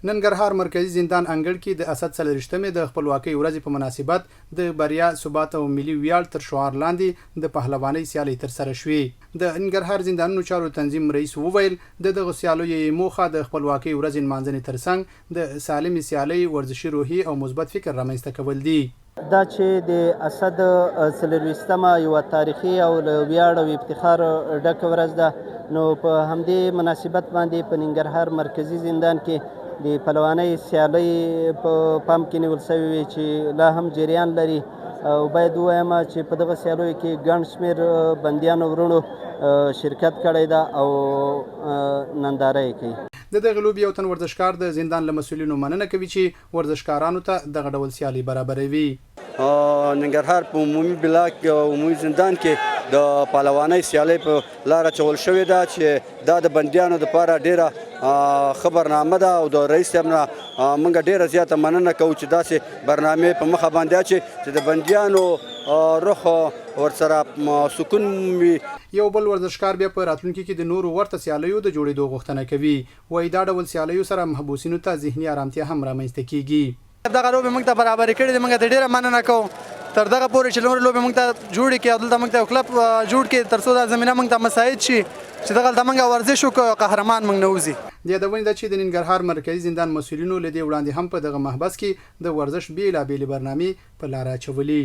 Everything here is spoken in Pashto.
ننګرهار مرکزی زندان انګړ کې د اسد 40مې د خپلواکۍ ورځې په مناسبت د بریا ثبات او ملي ویاړ تر شعار لاندې د پهلوانۍ سیالۍ ترسره شوې. د ننګرهار زندانونو چارو تنظیم رئیس وویل د دغه سیالیو موخه د خپلواکۍ ورځې نمانځنې ترڅنګ د سالمې سیالۍ ورزشي روحي او مثبت فکر رامنځته کول دي. دا چې د اسد 40مه یو تاریخي او ویاړ او افتخار ډک ورځ ده، نو په همدې مناسبت باندې په ننګرهار مرکزی زندان کې د پهلوانۍ سیالۍ په پام کې نیول شوې وي چې لا هم جریان لري او باید ووایم چې په دغه سیالیو کې ګڼ شمېر بندیانو ورونو شرکت کړی ده او ننداره یې کوي. د دغه لوبې یو تن ورزشکار د زندان له مسؤلینو مننه کوي چې ورزشکارانو ته دغه ډول سیالۍ برابروي. ننګرهار په عمومي بلاک او عمومي زندان کې د پهلوانۍ سیالۍ په لاره اچول شوې ده چې دا د بندیانو دپاره ډېره خبرنامه ده او د رئیس صاحب نه موږ ډېره زیاته مننه کوو چې داسې برنامې په مخه باندې اچي چې د بندیانو روح ورسره سکون وي. یو بل ورزشکار بیا په راتلونکي کې د نورو ورته سیالیو د جوړېدو غوښتنه کوي. وایي دا ډول سیالیو سره محبوسینو ته ذهني ارامتیا هم رامنځته کیږي. دغه لوبې موږ ته برابرې کړې دي، موږ ته ډېره مننه کوو. تر دغه پورې چې نورې لوبې موږ ته جوړې کړي او دلته موږ ته یو کلب جوړ کړي تر څو دا زمینه موږ ته مساعد شي چې دغلته موږ ورزش وکړو او قهرمان موږ نه وځي. د یادونې ده چې د ننګرهار مرکزي زندان مسؤلینو له دې وړاندې هم په دغه محبس کې د ورزش بېلابېلې برنامې په لاره اچولې.